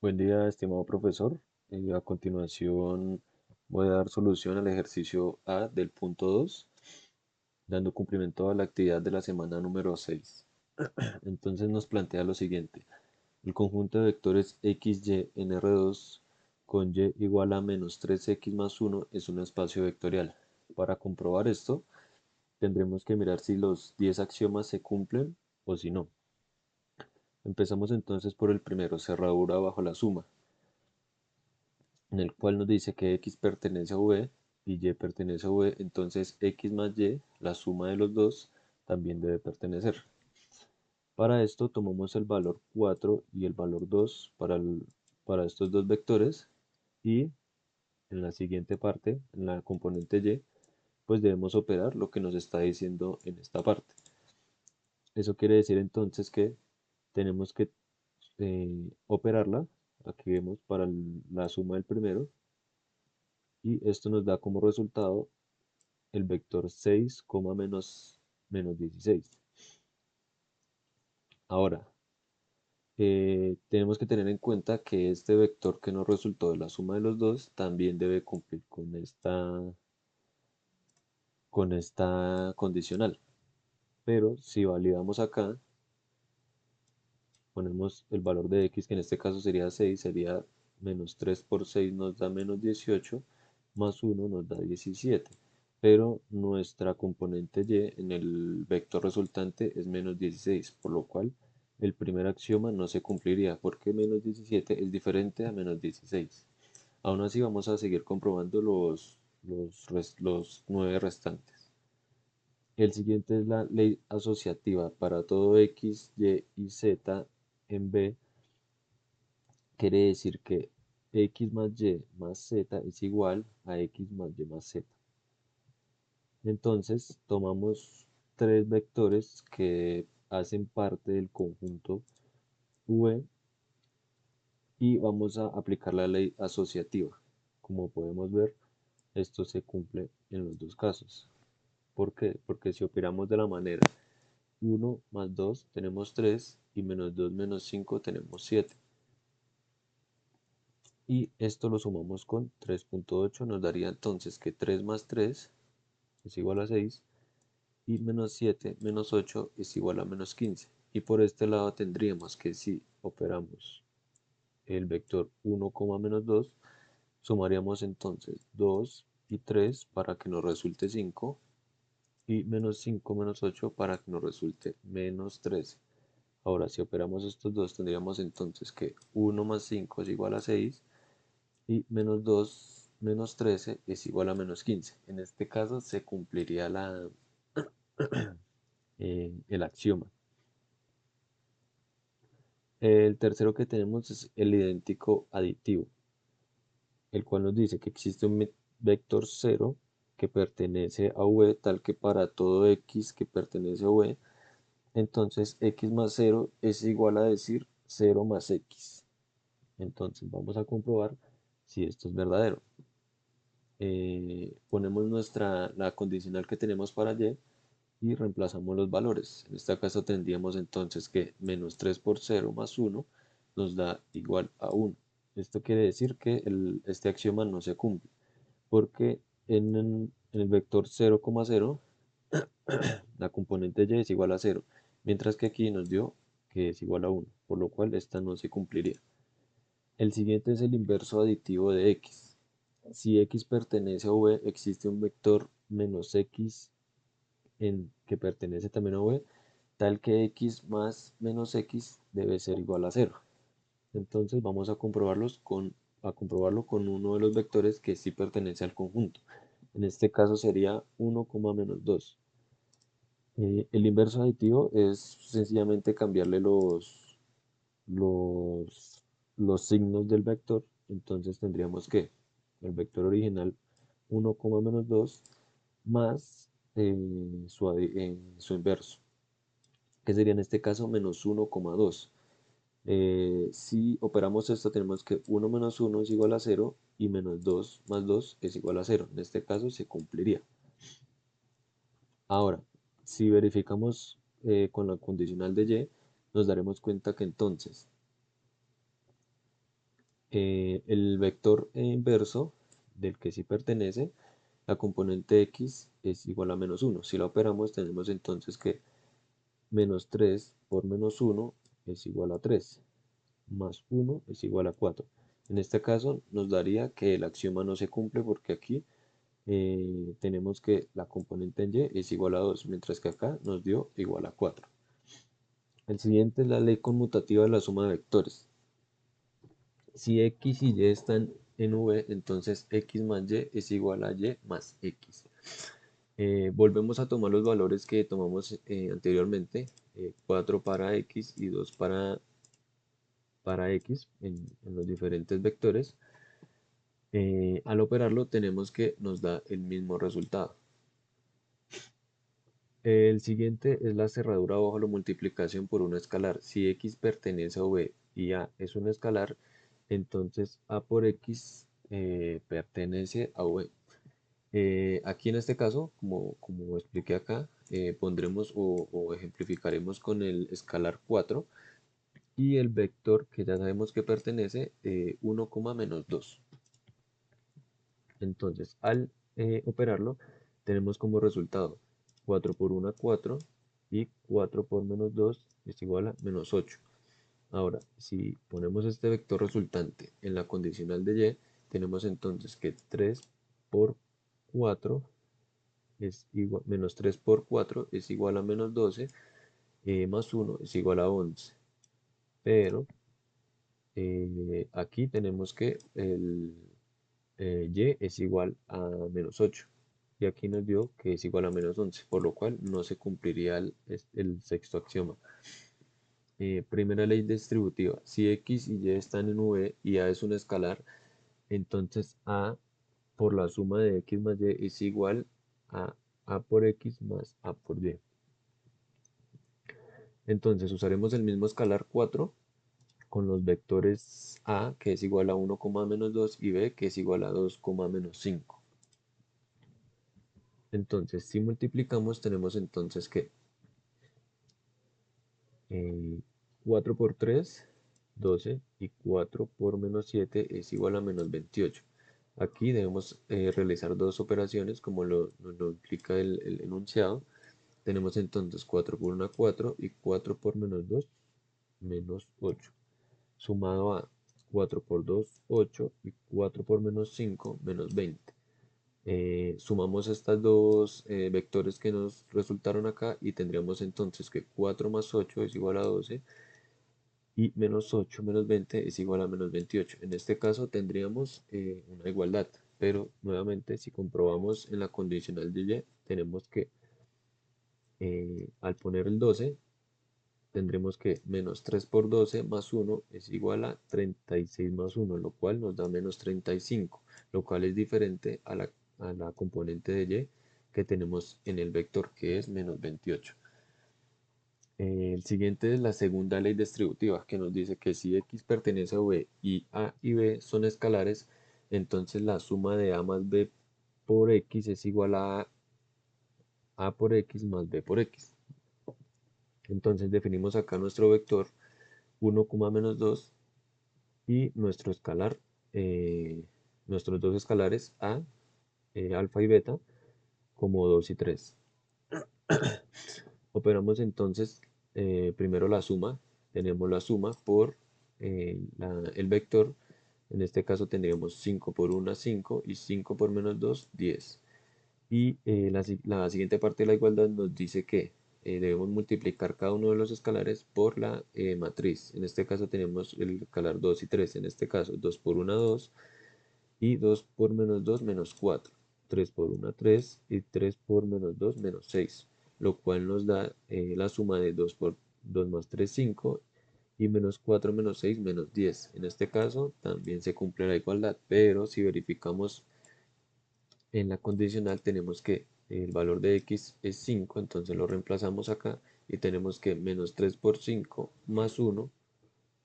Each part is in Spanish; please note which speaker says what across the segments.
Speaker 1: Buen día, estimado profesor. A continuación voy a dar solución al ejercicio A del punto 2, dando cumplimiento a la actividad de la semana número 6. Entonces nos plantea lo siguiente. El conjunto de vectores x, y en R2 con y igual a menos 3x más 1 es un espacio vectorial. Para comprobar esto, tendremos que mirar si los 10 axiomas se cumplen o si no. Empezamos entonces por el primero, cerradura bajo la suma, en el cual nos dice que x pertenece a v y y pertenece a v, entonces x más y, la suma de los dos, también debe pertenecer. Para esto tomamos el valor 4 y el valor 2 para estos dos vectores y en la siguiente parte, en la componente y, pues debemos operar lo que nos está diciendo en esta parte. Eso quiere decir entonces que tenemos que operarla, aquí vemos para la suma del primero, y esto nos da como resultado el vector 6, menos 16. Ahora, tenemos que tener en cuenta que este vector que nos resultó de la suma de los dos también debe cumplir con esta condicional. Pero si validamos acá, ponemos el valor de x, que en este caso sería 6, sería menos 3 por 6 nos da menos 18, más 1 nos da 17. Pero nuestra componente y en el vector resultante es menos 16, por lo cual el primer axioma no se cumpliría porque menos 17 es diferente a menos 16. Aún así vamos a seguir comprobando los 9 restantes. El siguiente es la ley asociativa para todo x, y z en B. Quiere decir que x más y más z es igual a x más y más z. Entonces tomamos tres vectores que hacen parte del conjunto V y vamos a aplicar la ley asociativa. Como podemos ver, esto se cumple en los dos casos. ¿Por qué? Porque si operamos de la manera 1 más 2 tenemos 3 y menos 2 menos 5 tenemos 7. Y esto lo sumamos con 3.8, nos daría entonces que 3 más 3 es igual a 6 y menos 7 menos 8 es igual a menos 15. Y por este lado tendríamos que si operamos el vector 1, menos 2, sumaríamos entonces 2 y 3 para que nos resulte 5 y menos 5 menos 8 para que nos resulte menos 13. Ahora, si operamos estos dos, tendríamos entonces que 1 más 5 es igual a 6 y menos 2 menos 13 es igual a menos 15. En este caso se cumpliría el axioma. El tercero que tenemos es el idéntico aditivo, el cual nos dice que existe un vector 0 que pertenece a v, tal que para todo x que pertenece a v, entonces x más 0 es igual a decir 0 más x. Entonces vamos a comprobar si esto es verdadero. Ponemos la condicional que tenemos para y y reemplazamos los valores. En este caso tendríamos entonces que menos 3 por 0 más 1 nos da igual a 1. Esto quiere decir que este axioma no se cumple, porque en el vector 0,0 la componente y es igual a 0, mientras que aquí nos dio que es igual a 1, por lo cual esta no se cumpliría. El siguiente es el inverso aditivo de x. Si x pertenece a v, existe un vector menos x que pertenece también a v, tal que x más menos x debe ser igual a 0. Entonces vamos a comprobarlo con uno de los vectores que sí pertenece al conjunto. En este caso sería 1, menos 2. El inverso aditivo es sencillamente cambiarle los, los signos del vector. Entonces tendríamos que el vector original 1, menos 2 más su inverso, que sería en este caso menos 1,2. Si operamos esto, tenemos que 1 menos 1 es igual a 0 y menos 2 más 2 es igual a 0. En este caso se cumpliría. Ahora, si verificamos con la condicional de y, nos daremos cuenta que entonces El vector inverso del que sí pertenece, la componente x es igual a -1. Si la operamos, tenemos entonces que -3 por -1 es igual a 3, más 1 es igual a 4. En este caso nos daría que el axioma no se cumple porque aquí tenemos que la componente en y es igual a 2, mientras que acá nos dio igual a 4. El siguiente es la ley conmutativa de la suma de vectores. Si x y y están en V, entonces x más y es igual a y más x. Volvemos a tomar los valores que tomamos anteriormente, 4 para x y 2 para x en los diferentes vectores. Al operarlo tenemos que nos da el mismo resultado. El siguiente es la cerradura bajo la multiplicación por una escalar. Si x pertenece a V y A es un escalar, entonces A por x pertenece a V. Aquí en este caso, como expliqué acá, pondremos o ejemplificaremos con el escalar 4 y el vector que ya sabemos que pertenece 1, menos 2. Entonces, al operarlo, tenemos como resultado 4 por 1, 4, y 4 por menos 2 es igual a menos 8. Ahora, si ponemos este vector resultante en la condicional de y, tenemos entonces que 3 por 4 es igual, menos 3 por 4 es igual a menos 12, más 1 es igual a 11. Pero aquí tenemos que y es igual a menos 8. Y aquí nos dio que es igual a menos 11, por lo cual no se cumpliría el sexto axioma. Primera ley distributiva. Si x y y están en V y A es un escalar, entonces A por la suma de x más y es igual a A por x más A por y. Entonces usaremos el mismo escalar 4 con los vectores A, que es igual a 1, menos 2, y B, que es igual a 2, menos 5. Entonces, si multiplicamos, tenemos entonces que 4 por 3, 12, y 4 por menos 7 es igual a menos 28. Aquí debemos realizar dos operaciones como nos lo implica el enunciado. Tenemos entonces 4 por 1, 4, y 4 por menos 2, menos 8. Sumado a 4 por 2, 8, y 4 por menos 5, menos 20. Sumamos estas dos vectores que nos resultaron acá y tendríamos entonces que 4 más 8 es igual a 12 y menos 8 menos 20 es igual a menos 28. En este caso tendríamos una igualdad, pero nuevamente si comprobamos en la condicional de y, tenemos que al poner el 12 tendremos que menos 3 por 12 más 1 es igual a 36 más 1, lo cual nos da menos 35, lo cual es diferente a la componente de y que tenemos en el vector, que es menos 28. El siguiente es la segunda ley distributiva, que nos dice que si x pertenece a v y a y b son escalares, entonces la suma de a más b por x es igual a por x más b por x. Entonces definimos acá nuestro vector 1, menos 2 y nuestro escalar, nuestros dos escalares a, alfa y beta, como 2 y 3. Operamos entonces primero la suma, tenemos la suma por el vector, en este caso tendríamos 5 por 1, 5, y 5 por menos 2, 10. Y la siguiente parte de la igualdad nos dice que debemos multiplicar cada uno de los escalares por la matriz. En este caso tenemos el escalar 2 y 3. En este caso 2 por 1, 2, y 2 por menos 2, menos 4. 3 por 1, 3, y 3 por menos 2, menos 6. Lo cual nos da la suma de 2 por 2 más 3, 5, y menos 4 menos 6, menos 10. En este caso también se cumple la igualdad, pero si verificamos en la condicional tenemos que el valor de x es 5, entonces lo reemplazamos acá y tenemos que menos 3 por 5 más 1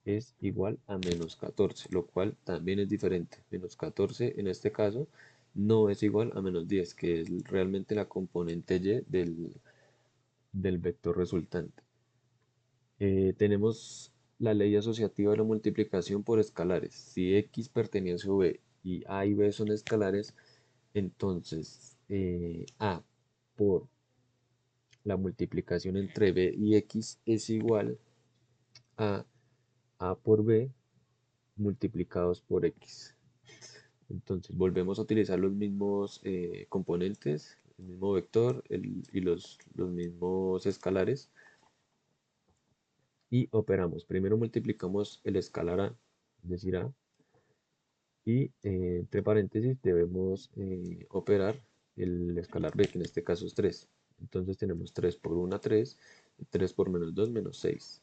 Speaker 1: es igual a menos 14, lo cual también es diferente. Menos 14 en este caso no es igual a menos 10, que es realmente la componente y del vector resultante. Tenemos la ley asociativa de la multiplicación por escalares. Si x pertenece a b y a y b son escalares, entonces a por la multiplicación entre b y x es igual a a por b multiplicados por x. Entonces volvemos a utilizar los mismos componentes, el mismo vector y los mismos escalares y operamos. Primero multiplicamos el escalar a, es decir, a, y entre paréntesis debemos operar el escalar b, que en este caso es 3. Entonces tenemos 3 por 1, 3, y 3 por menos 2, menos 6.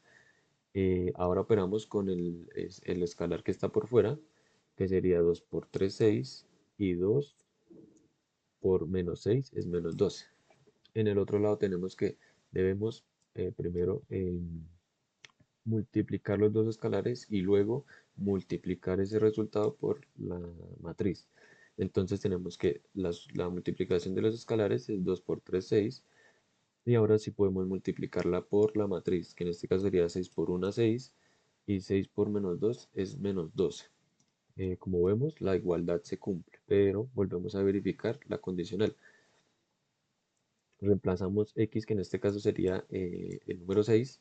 Speaker 1: Ahora operamos con el escalar que está por fuera, que sería 2 por 3, 6, y 2 por menos 6 es menos 12. En el otro lado tenemos que debemos primero multiplicar los dos escalares y luego multiplicar ese resultado por la matriz. Entonces tenemos que la multiplicación de los escalares es 2 por 3, 6. Y ahora sí podemos multiplicarla por la matriz, que en este caso sería 6 por 1, 6. Y 6 por menos 2 es menos 12. Como vemos, la igualdad se cumple, pero volvemos a verificar la condicional. Reemplazamos x, que en este caso sería el número 6,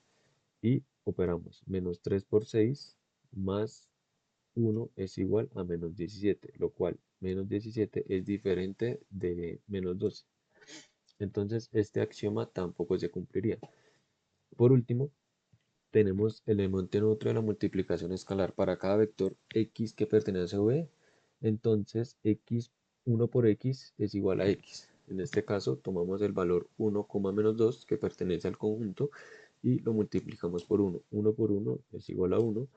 Speaker 1: y operamos menos 3 por 6 más 1 es igual a menos 17, lo cual menos 17 es diferente de menos 12. Entonces este axioma tampoco se cumpliría. Por último, tenemos el elemento neutro de la multiplicación escalar para cada vector x que pertenece a v. Entonces x 1 por x es igual a x. En este caso tomamos el valor 1, menos 2 que pertenece al conjunto y lo multiplicamos por 1. 1 por 1 es igual a 1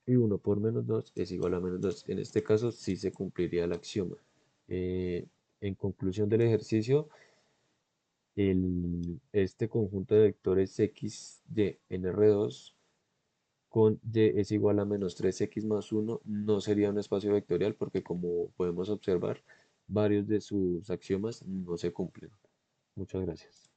Speaker 1: y 1 por menos 2 es igual a menos 2. En este caso sí se cumpliría el axioma. Eh, en conclusión del ejercicio, este conjunto de vectores x, y en R2 con y es igual a menos 3x más 1 no sería un espacio vectorial porque como podemos observar, varios de sus axiomas no se cumplen. Muchas gracias.